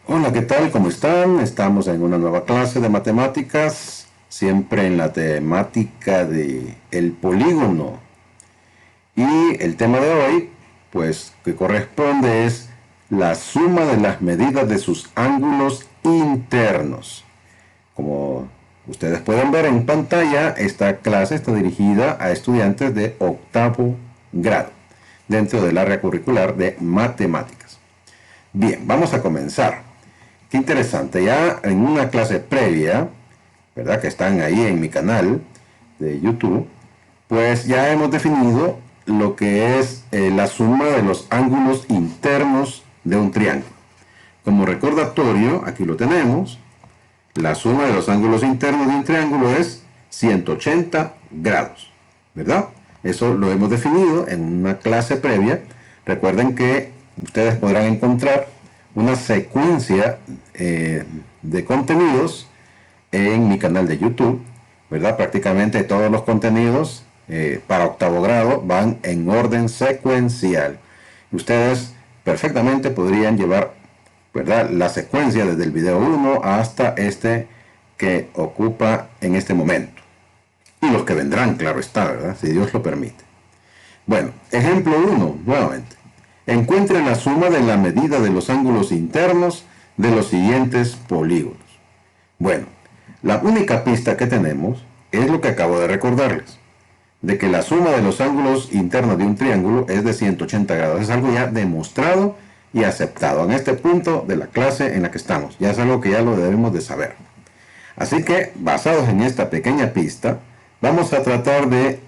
Hola, ¿qué tal? ¿Cómo están? Estamos en una nueva clase de matemáticas, siempre en la temática de el polígono. Y el tema de hoy, pues, que corresponde es la suma de las medidas de sus ángulos internos. Como ustedes pueden ver en pantalla, esta clase está dirigida a estudiantes de octavo grado, dentro del área curricular de matemáticas. Bien, vamos a comenzar. Qué interesante, ya en una clase previa, ¿verdad? Que están ahí en mi canal de YouTube, pues ya hemos definido lo que es la suma de los ángulos internos de un triángulo. Como recordatorio, aquí lo tenemos, la suma de los ángulos internos de un triángulo es 180 grados, ¿verdad? Eso lo hemos definido en una clase previa. Recuerden que ustedes podrán encontrar una secuencia de contenidos en mi canal de YouTube, ¿verdad? Prácticamente todos los contenidos para octavo grado van en orden secuencial. Ustedes perfectamente podrían llevar, ¿verdad?, la secuencia desde el video 1 hasta este que ocupa en este momento. Y los que vendrán, claro está, ¿verdad? Si Dios lo permite. Bueno, ejemplo 1, nuevamente. Encuentre la suma de la medida de los ángulos internos de los siguientes polígonos. Bueno, la única pista que tenemos es lo que acabo de recordarles, de que la suma de los ángulos internos de un triángulo es de 180 grados. Es algo ya demostrado y aceptado en este punto de la clase en la que estamos. Ya es algo que ya lo debemos de saber. Así que, basados en esta pequeña pista, vamos a tratar de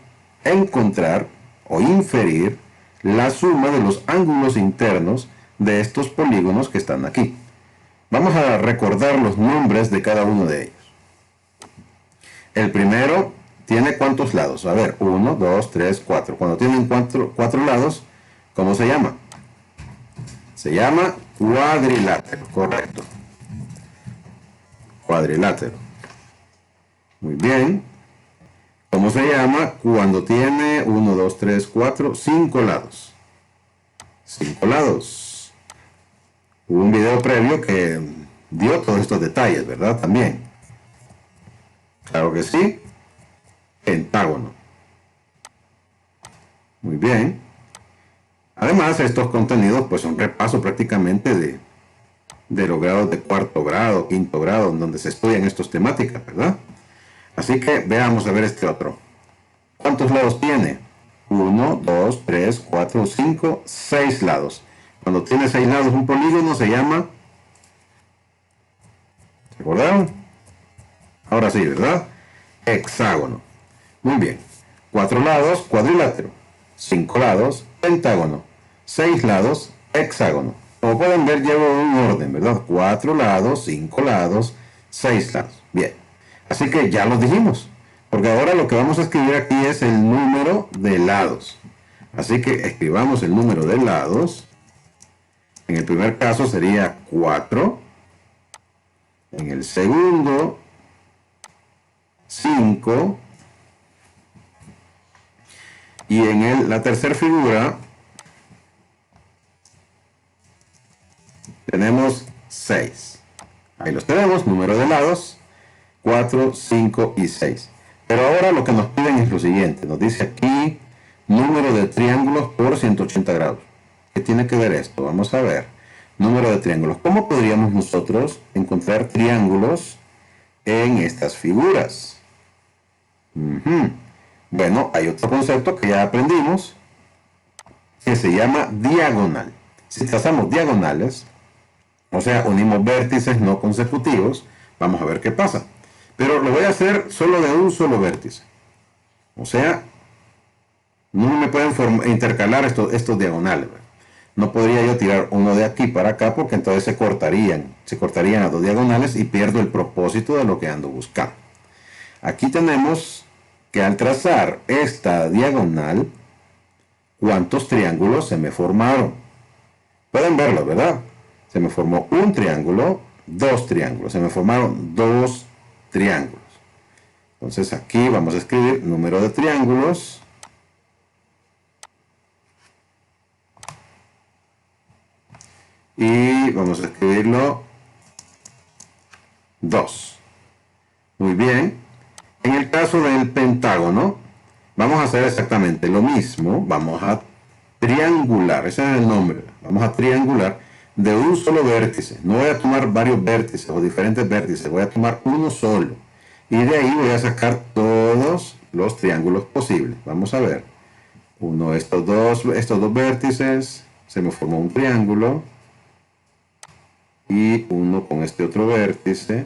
encontrar o inferir la suma de los ángulos internos de estos polígonos que están aquí. Vamos a recordar los nombres de cada uno de ellos. El primero tiene ¿cuántos lados? A ver, 1, 2, 3, 4. Cuando tienen cuatro lados, ¿cómo se llama? Se llama cuadrilátero, correcto. Cuadrilátero. Muy bien. ¿Cómo se llama cuando tiene 1, 2, 3, 4, 5 lados? 5 lados. Hubo un video previo que dio todos estos detalles, ¿verdad? También. Claro que sí. Pentágono. Muy bien. Además, estos contenidos pues son repaso prácticamente de los grados de cuarto grado, quinto grado, en donde se estudian estas temáticas, ¿verdad? Así que veamos a ver este otro. ¿Cuántos lados tiene? 1, 2, 3, 4, 5, 6 lados. Cuando tiene 6 lados un polígono se llama... ¿Se acordaron? Ahora sí, ¿verdad? Hexágono. Muy bien. 4 lados, cuadrilátero. 5 lados, pentágono. 6 lados, hexágono. Como pueden ver, llevo un orden, ¿verdad? 4 lados, 5 lados, 6 lados. Bien. Así que ya los dijimos. Porque ahora lo que vamos a escribir aquí es el número de lados. Así que escribamos el número de lados. En el primer caso sería 4. En el segundo, 5. Y en la tercera figura tenemos 6. Ahí los tenemos, número de lados, 4, 5 y 6. Pero ahora lo que nos piden es lo siguiente. Nos dice aquí número de triángulos por 180 grados. ¿Qué tiene que ver esto? Vamos a ver. Número de triángulos. ¿Cómo podríamos nosotros encontrar triángulos en estas figuras? Bueno, hay otro concepto que ya aprendimos que se llama diagonal. Si trazamos diagonales, o sea, unimos vértices no consecutivos, vamos a ver qué pasa. Pero lo voy a hacer solo de un solo vértice. O sea, no me pueden intercalar estos diagonales. No podría yo tirar uno de aquí para acá porque entonces se cortarían a dos diagonales y pierdo el propósito de lo que ando buscando. Aquí tenemos que al trazar esta diagonal, ¿cuántos triángulos se me formaron? Pueden verlo, ¿verdad? Se me formó un triángulo, dos triángulos. Se me formaron dos triángulos. Entonces aquí vamos a escribir número de triángulos. Y vamos a escribirlo 2. Muy bien. En el caso del pentágono, vamos a hacer exactamente lo mismo. Vamos a triangular, ese es el nombre. Vamos a triangular de un solo vértice. No voy a tomar varios vértices o diferentes vértices, voy a tomar uno solo. Y de ahí voy a sacar todos los triángulos posibles. Vamos a ver. Estos dos vértices, se me formó un triángulo. Y uno con este otro vértice.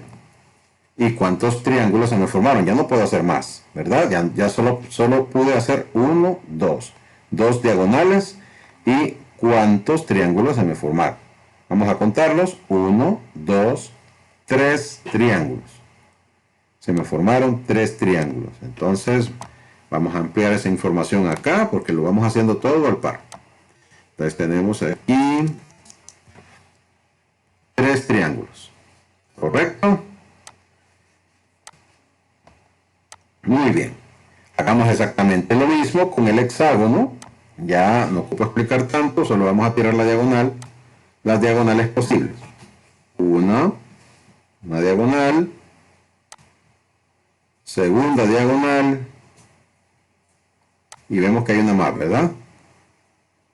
¿Y cuántos triángulos se me formaron? Ya no puedo hacer más, ¿verdad? Ya solo pude hacer uno, dos. Dos diagonales. ¿Y cuántos triángulos se me formaron? Vamos a contarlos. 1, 2, 3 triángulos. Se me formaron 3 triángulos. Entonces, vamos a ampliar esa información acá porque lo vamos haciendo todo al par. Entonces, tenemos aquí 3 triángulos. ¿Correcto? Muy bien. Hagamos exactamente lo mismo con el hexágono. Ya no ocupo explicar tanto, solo vamos a tirar la diagonal, las diagonales posibles. Una diagonal, segunda diagonal, y vemos que hay una más, ¿verdad?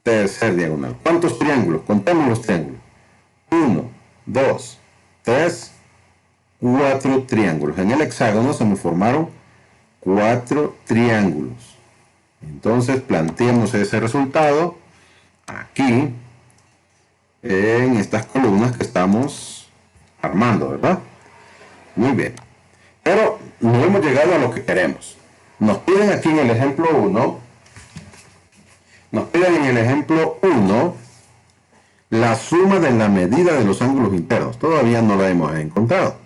Tercer diagonal. ¿Cuántos triángulos? Contemos los triángulos. 1, 2, 3, 4 triángulos. En el hexágono se me formaron 4 triángulos. Entonces planteemos ese resultado aquí en estas columnas que estamos armando, ¿verdad? Muy bien. Pero no hemos llegado a lo que queremos. Nos piden aquí en el ejemplo 1, la suma de la medida de los ángulos internos. Todavía no la hemos encontrado.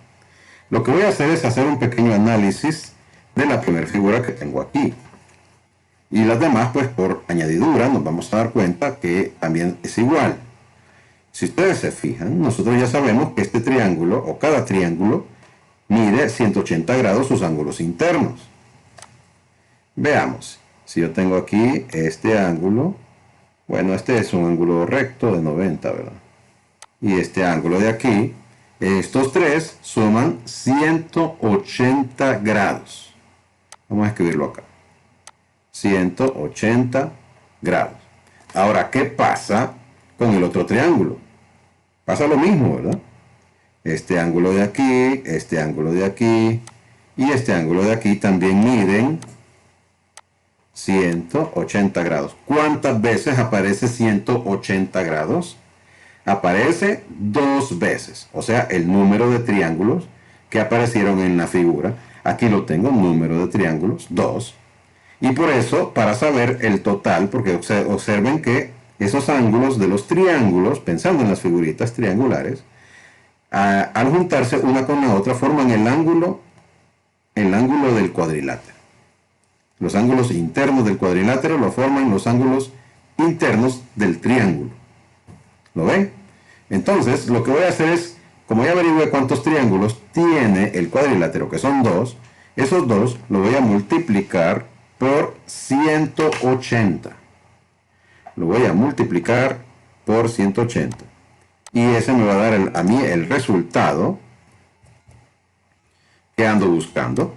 Lo que voy a hacer es hacer un pequeño análisis de la primera figura que tengo aquí. Y las demás, pues por añadidura, nos vamos a dar cuenta que también es igual. Si ustedes se fijan, nosotros ya sabemos que este triángulo, o cada triángulo, mide 180 grados sus ángulos internos. Veamos, si yo tengo aquí este ángulo, bueno, este es un ángulo recto de 90, ¿verdad? Y este ángulo de aquí, estos tres suman 180 grados. Vamos a escribirlo acá. 180 grados. Ahora, ¿qué pasa con el otro triángulo? Pasa lo mismo, ¿verdad? Este ángulo de aquí, este ángulo de aquí y este ángulo de aquí también miden 180 grados. ¿Cuántas veces aparece 180 grados? Aparece 2 veces, o sea, el número de triángulos que aparecieron en la figura. Aquí lo tengo, número de triángulos, 2. Y por eso, para saber el total, porque observen que esos ángulos de los triángulos, pensando en las figuritas triangulares, al juntarse una con la otra, forman el ángulo del cuadrilátero. Los ángulos internos del cuadrilátero lo forman los ángulos internos del triángulo. ¿Lo ven? Entonces, lo que voy a hacer es, como ya averigué cuántos triángulos tiene el cuadrilátero, que son 2, esos 2 lo voy a multiplicar por 180. Lo voy a multiplicar por 180. Y ese me va a dar a mí el resultado que ando buscando.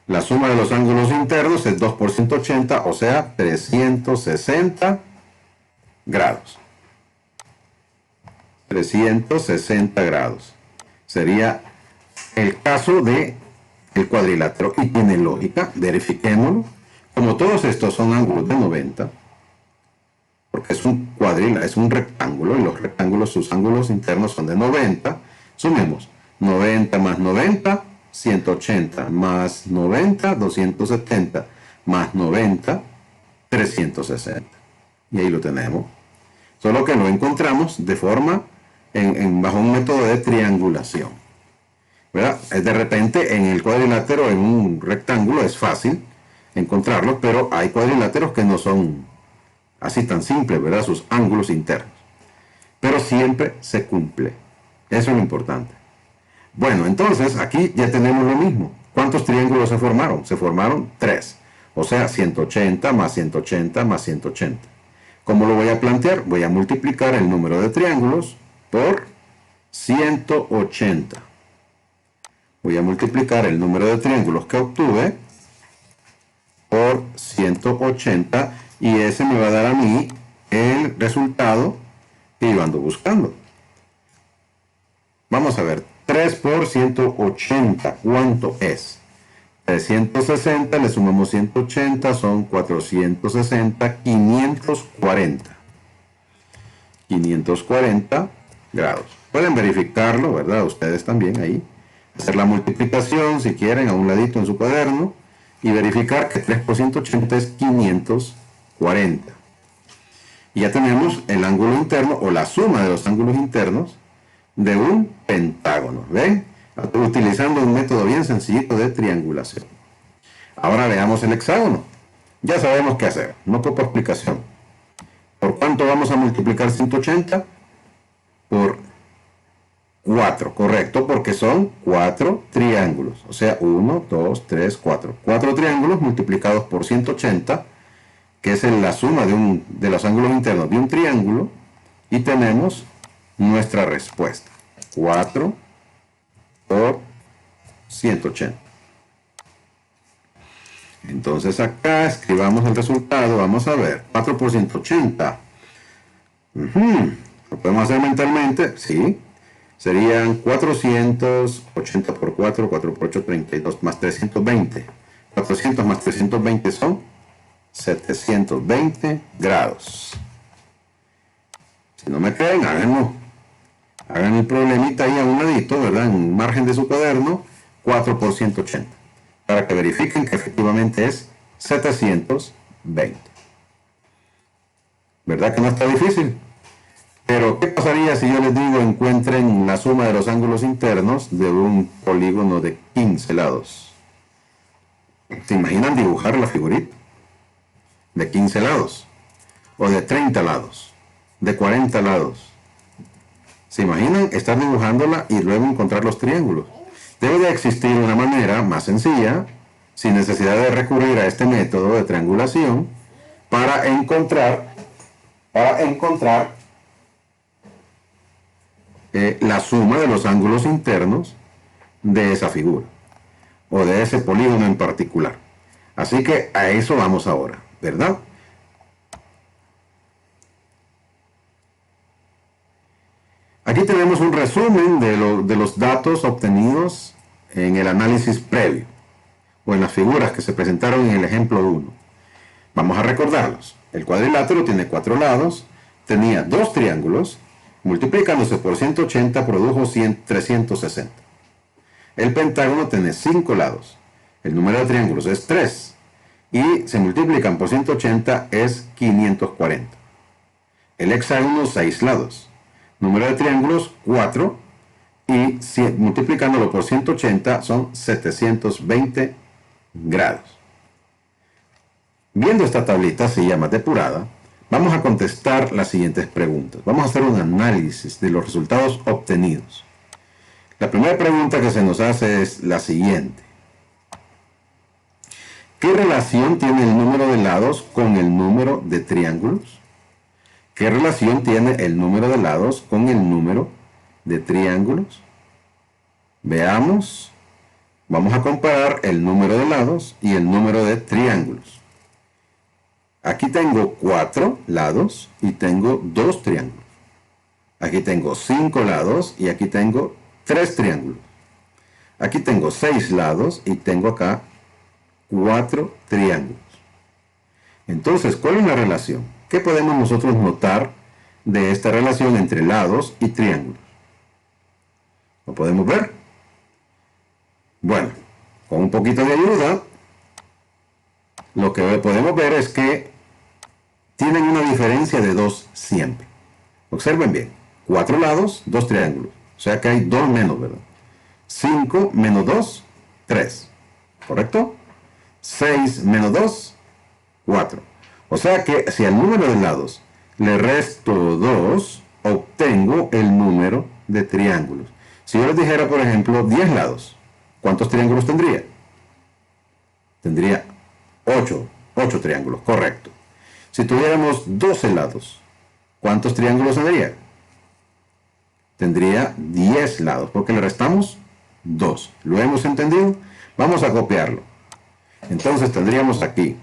La suma de los ángulos internos es 2 por 180, o sea, 360 grados. 360 grados. Sería el caso de el cuadrilátero. Y tiene lógica, verifiquémoslo. Como todos estos son ángulos de 90, porque es un cuadrilátero, es un rectángulo, y los rectángulos, sus ángulos internos son de 90, sumemos 90 más 90, 180, más 90, 270, más 90, 360. Y ahí lo tenemos. Solo que lo encontramos de forma, bajo un método de triangulación, ¿verdad? De repente en el cuadrilátero, en un rectángulo, es fácil encontrarlo, pero hay cuadriláteros que no son así tan simples, ¿verdad? Sus ángulos internos. Pero siempre se cumple. Eso es lo importante. Bueno, entonces aquí ya tenemos lo mismo. ¿Cuántos triángulos se formaron? Se formaron 3. O sea, 180 más 180 más 180. ¿Cómo lo voy a plantear? Voy a multiplicar el número de triángulos por 180. Voy a multiplicar el número de triángulos que obtuve por 180 y ese me va a dar a mí el resultado que yo ando buscando. Vamos a ver, 3 por 180, ¿cuánto es? 360, le sumamos 180, son 460, 540. 540 grados. Pueden verificarlo, ¿verdad? Ustedes también ahí. Hacer la multiplicación, si quieren, a un ladito en su cuaderno. Y verificar que 3 por 180 es 540. Y ya tenemos el ángulo interno, o la suma de los ángulos internos, de un pentágono. ¿Ven? Utilizando un método bien sencillito de triangulación. Ahora veamos el hexágono. Ya sabemos qué hacer, no ocupa explicación. ¿Por cuánto vamos a multiplicar 180? Por 4, correcto, porque son 4 triángulos. O sea, 1, 2, 3, 4. 4 triángulos multiplicados por 180, que es la suma de los ángulos internos de un triángulo, y tenemos nuestra respuesta. 4 por 180. Entonces acá escribamos el resultado. Vamos a ver, 4 por 180. ¿Lo podemos hacer mentalmente? Sí. Serían 480 por 4, 4 por 8, 32, más 320. 400 más 320 son 720 grados. Si no me creen, háganlo. Hagan el problemita ahí a un ladito, ¿verdad? En el margen de su cuaderno, 4 por 180. Para que verifiquen que efectivamente es 720. ¿Verdad que no está difícil? Pero, ¿qué pasaría si yo les digo encuentren la suma de los ángulos internos de un polígono de 15 lados? ¿Se imaginan dibujar la figurita? De 15 lados, o de 30 lados, de 40 lados. ¿Se imaginan estar dibujándola y luego encontrar los triángulos? Debe de existir una manera más sencilla, sin necesidad de recurrir a este método de triangulación, para encontrar la suma de los ángulos internos de esa figura, o de ese polígono en particular. Así que a eso vamos ahora, ¿verdad? Aquí tenemos un resumen de los datos obtenidos en el análisis previo, o en las figuras que se presentaron en el ejemplo 1. Vamos a recordarlos. El cuadrilátero tiene 4 lados, tenía 2 triángulos, multiplicándose por 180 produjo 360. El pentágono tiene 5 lados, el número de triángulos es 3, y se multiplican por 180 es 540. El hexágono 6 lados, número de triángulos 4, y multiplicándolo por 180 son 720 grados. Viendo esta tablita, se llama depurada, vamos a contestar las siguientes preguntas. Vamos a hacer un análisis de los resultados obtenidos. La primera pregunta que se nos hace es la siguiente. ¿Qué relación tiene el número de lados con el número de triángulos? ¿Qué relación tiene el número de lados con el número de triángulos? Veamos. Vamos a comparar el número de lados y el número de triángulos. Aquí tengo 4 lados y tengo 2 triángulos. Aquí tengo 5 lados y aquí tengo 3 triángulos. Aquí tengo 6 lados y tengo acá 4 triángulos. Entonces, ¿cuál es la relación? ¿Qué podemos nosotros notar de esta relación entre lados y triángulos? ¿Lo podemos ver? Bueno, con un poquito de ayuda, lo que podemos ver es que tienen una diferencia de 2 siempre. Observen bien, 4 lados, 2 triángulos. O sea que hay 2 menos, ¿verdad? 5 menos 2, 3. ¿Correcto? 6 menos 2, 4. O sea que si al número de lados le resto 2, obtengo el número de triángulos. Si yo les dijera, por ejemplo, 10 lados, ¿cuántos triángulos tendría? Tendría 8 triángulos, correcto. Si tuviéramos 12 lados, ¿cuántos triángulos tendría? Tendría 10 lados, porque le restamos 2. ¿Lo hemos entendido? Vamos a copiarlo. Entonces tendríamos aquí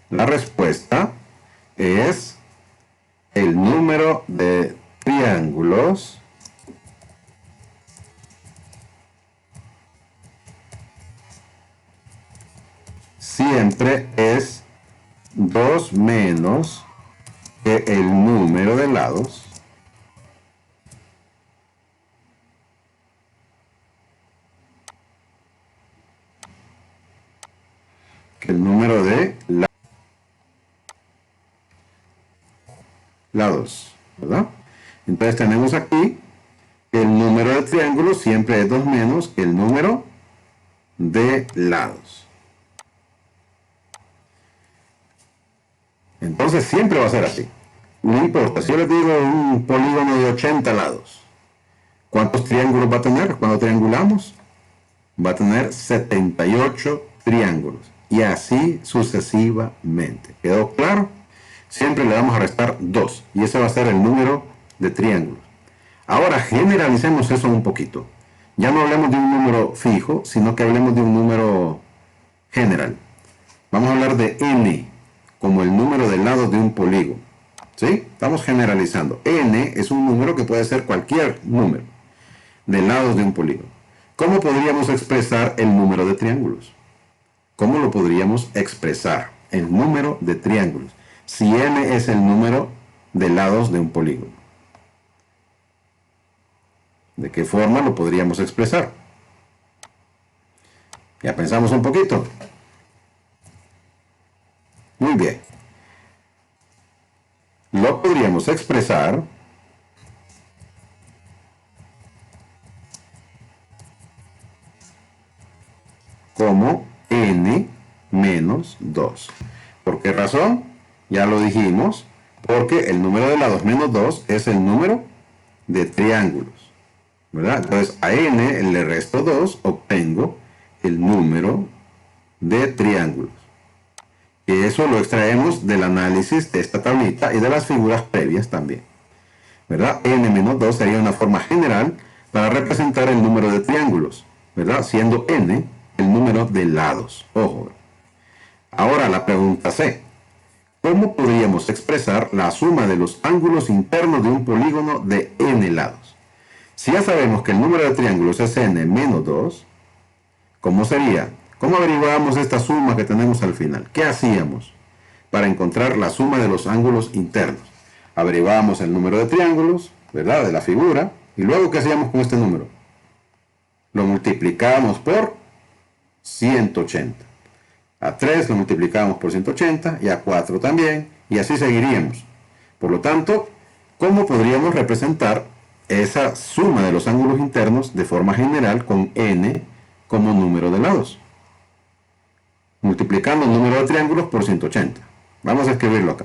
la respuesta es el número de triángulos siempre es 2 menos que el número de lados lados, ¿verdad? Entonces tenemos aquí que el número de triángulos siempre es 2 menos que el número de lados. Entonces siempre va a ser así. No importa, si yo les digo un polígono de 80 lados, ¿cuántos triángulos va a tener cuando triangulamos? Va a tener 78 triángulos. Y así sucesivamente. ¿Quedó claro? Siempre le vamos a restar 2. Y ese va a ser el número de triángulos. Ahora generalicemos eso un poquito. Ya no hablemos de un número fijo, sino que hablemos de un número general. Vamos a hablar de n como el número de lados de un polígono. ¿Sí? Estamos generalizando. N es un número que puede ser cualquier número de lados de un polígono. ¿Cómo podríamos expresar el número de triángulos? ¿Cómo lo podríamos expresar? El número de triángulos. Si n es el número de lados de un polígono. ¿De qué forma lo podríamos expresar? Ya pensamos un poquito. Muy bien. Lo podríamos expresar como n menos 2. ¿Por qué razón? Ya lo dijimos, porque el número de lados menos 2 es el número de triángulos, ¿verdad? Entonces a n le resto 2, obtengo el número de triángulos. Y eso lo extraemos del análisis de esta tablita y de las figuras previas también, ¿verdad? N menos 2 sería una forma general para representar el número de triángulos, ¿verdad? Siendo n el número de lados. Ojo. Ahora la pregunta C. ¿Cómo podríamos expresar la suma de los ángulos internos de un polígono de n lados? Si ya sabemos que el número de triángulos es n menos 2, ¿cómo sería? ¿Cómo averiguamos esta suma que tenemos al final? ¿Qué hacíamos para encontrar la suma de los ángulos internos? Averiguábamos el número de triángulos, ¿verdad? De la figura. ¿Y luego qué hacíamos con este número? Lo multiplicábamos por 180. A 3 lo multiplicábamos por 180 y a 4 también. Y así seguiríamos. Por lo tanto, ¿cómo podríamos representar esa suma de los ángulos internos de forma general con n como número de lados? Multiplicando el número de triángulos por 180. Vamos a escribirlo acá.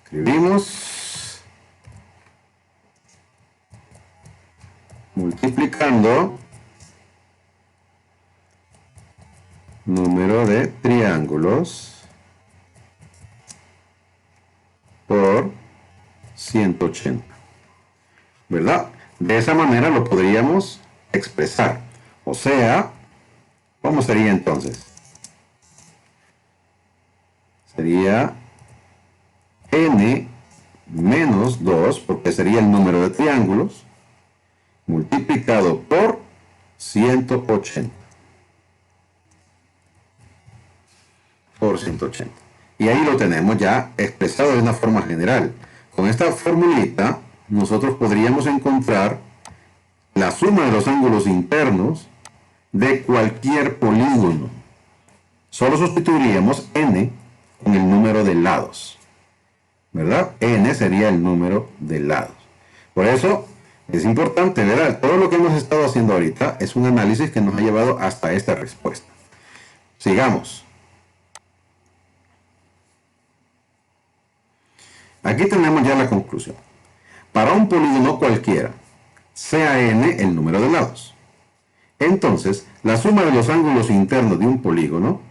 Escribimos multiplicando número de triángulos por 180. ¿Verdad? De esa manera lo podríamos expresar. O sea, ¿cómo sería entonces? Sería n menos 2, porque sería el número de triángulos, multiplicado por 180. Por 180. Y ahí lo tenemos ya expresado de una forma general. Con esta formulita, nosotros podríamos encontrar la suma de los ángulos internos de cualquier polígono. Solo sustituiríamos n con el número de lados, ¿verdad? N sería el número de lados. Por eso es importante, ¿verdad? Todo lo que hemos estado haciendo ahorita es un análisis que nos ha llevado hasta esta respuesta. Sigamos. Aquí tenemos ya la conclusión. Para un polígono cualquiera, sea n el número de lados. Entonces, la suma de los ángulos internos de un polígono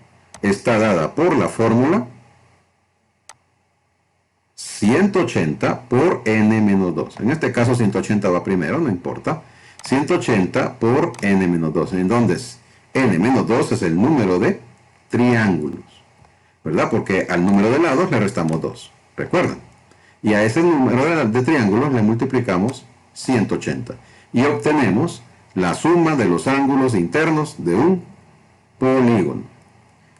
está dada por la fórmula 180 por n menos 2. En este caso 180 va primero, no importa. 180 por n menos 2, en donde n menos 2 es el número de triángulos, ¿verdad? Porque al número de lados le restamos 2, ¿recuerdan? Y a ese número de triángulos le multiplicamos 180 y obtenemos la suma de los ángulos internos de un polígono.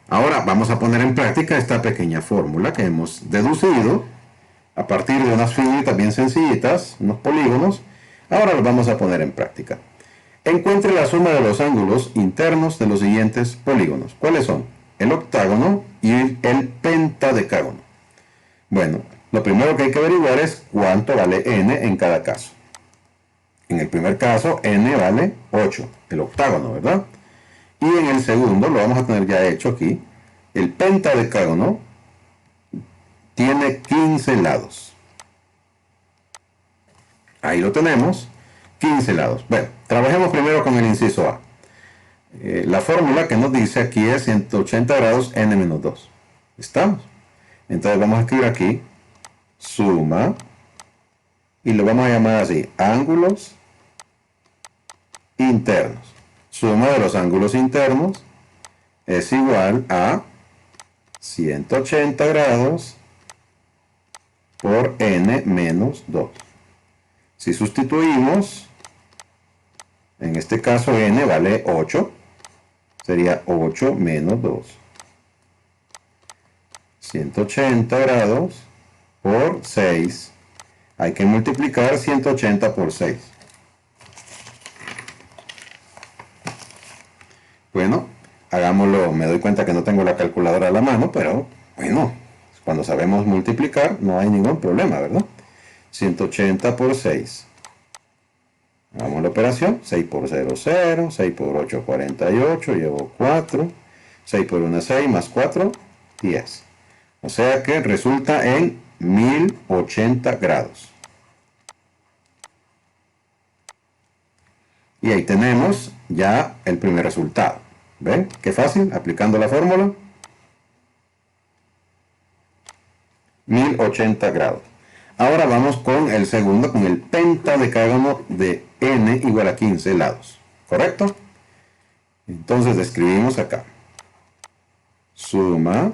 Ahora vamos a poner en práctica esta pequeña fórmula que hemos deducido a partir de unas figuritas bien sencillitas, unos polígonos. Ahora los vamos a poner en práctica. Encuentre la suma de los ángulos internos de los siguientes polígonos. ¿Cuáles son? El octágono y el pentadecágono. Bueno, lo primero que hay que averiguar es cuánto vale n en cada caso. En el primer caso, n vale 8, el octágono, ¿verdad? Y en el segundo, lo vamos a tener ya hecho aquí, el pentadecágono tiene 15 lados. Ahí lo tenemos, 15 lados. Bueno, trabajemos primero con el inciso A. La fórmula que nos dice aquí es 180 grados n menos 2. ¿Estamos? Entonces vamos a escribir aquí, suma, y lo vamos a llamar así, ángulos internos. Suma de los ángulos internos es igual a 180 grados por n menos 2. Si sustituimos, en este caso n vale 8, sería 8 menos 2. 180 grados por 6. Hay que multiplicar 180 por 6. Bueno, hagámoslo. Me doy cuenta que no tengo la calculadora a la mano, pero bueno, cuando sabemos multiplicar no hay ningún problema, ¿verdad? 180 por 6. Hagamos la operación. 6 por 0, 0. 6 por 8, 48. Llevo 4. 6 por 1, 6. Más 4, 10. O sea que resulta en 1080 grados. Y ahí tenemos ya el primer resultado. ¿Ven? Qué fácil, aplicando la fórmula. 1080 grados. Ahora vamos con el segundo, con el pentadecágono de n igual a 15 lados. ¿Correcto? Entonces escribimos acá. Suma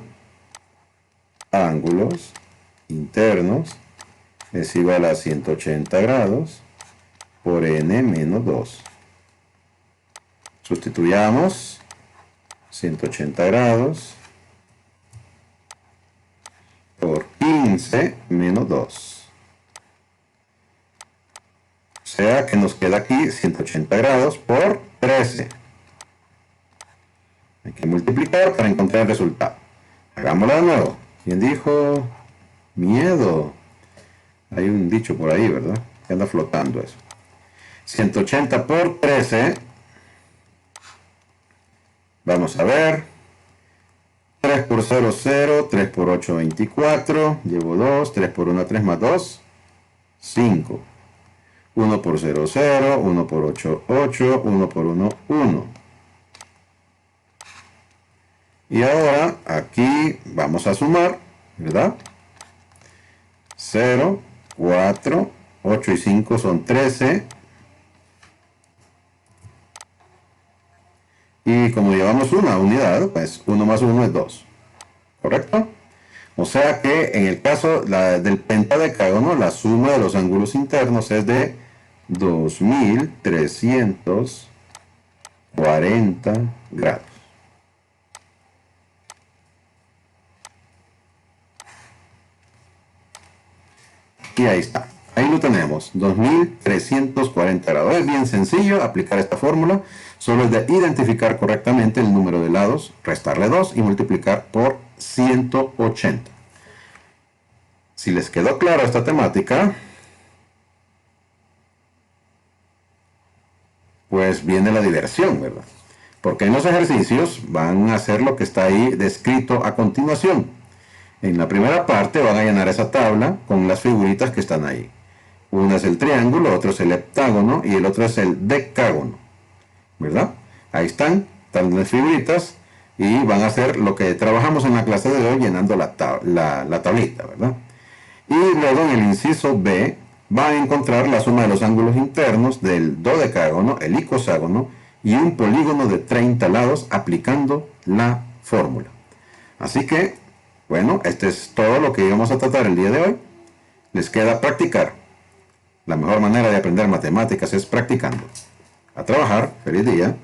ángulos internos es igual a 180 grados por n menos 2. Sustituyamos 180 grados por 15 menos 2. O sea que nos queda aquí 180 grados por 13. Hay que multiplicar para encontrar el resultado. Hagámoslo de nuevo. ¿Quién dijo? Miedo. Hay un dicho por ahí, ¿verdad? Que anda flotando eso. 180 por 13. Vamos a ver. 3 por 0, 0. 3 por 8, 24. Llevo 2. 3 por 1, 3 más 2. 5. 1 por 0, 0. 1 por 8, 8. 1 por 1, 1. Y ahora aquí vamos a sumar, ¿verdad? 0, 4, 8 y 5 son 13. Y como llevamos una unidad, pues 1 más 1 es 2. ¿Correcto? O sea que en el caso del pentadecágono, la suma de los ángulos internos es de 2340 grados. Y ahí está. Ahí lo tenemos, 2340 grados. Es bien sencillo aplicar esta fórmula. Solo es de identificar correctamente el número de lados, restarle 2 y multiplicar por 180. Si les quedó clara esta temática, pues viene la diversión, ¿verdad? Porque en los ejercicios van a hacer lo que está ahí descrito a continuación. En la primera parte van a llenar esa tabla con las figuritas que están ahí. Una es el triángulo, otro es el heptágono y el otro es el decágono, ¿verdad? Ahí están las figuritas. y van a hacer lo que trabajamos en la clase de hoy, llenando la tablita, ¿verdad? Y luego en el inciso B va a encontrar la suma de los ángulos internos del dodecágono, el icoságono y un polígono de 30 lados aplicando la fórmula. Así que, bueno, este es todo lo que íbamos a tratar el día de hoy. Les queda practicar. La mejor manera de aprender matemáticas es practicando. A trabajar. Feliz día.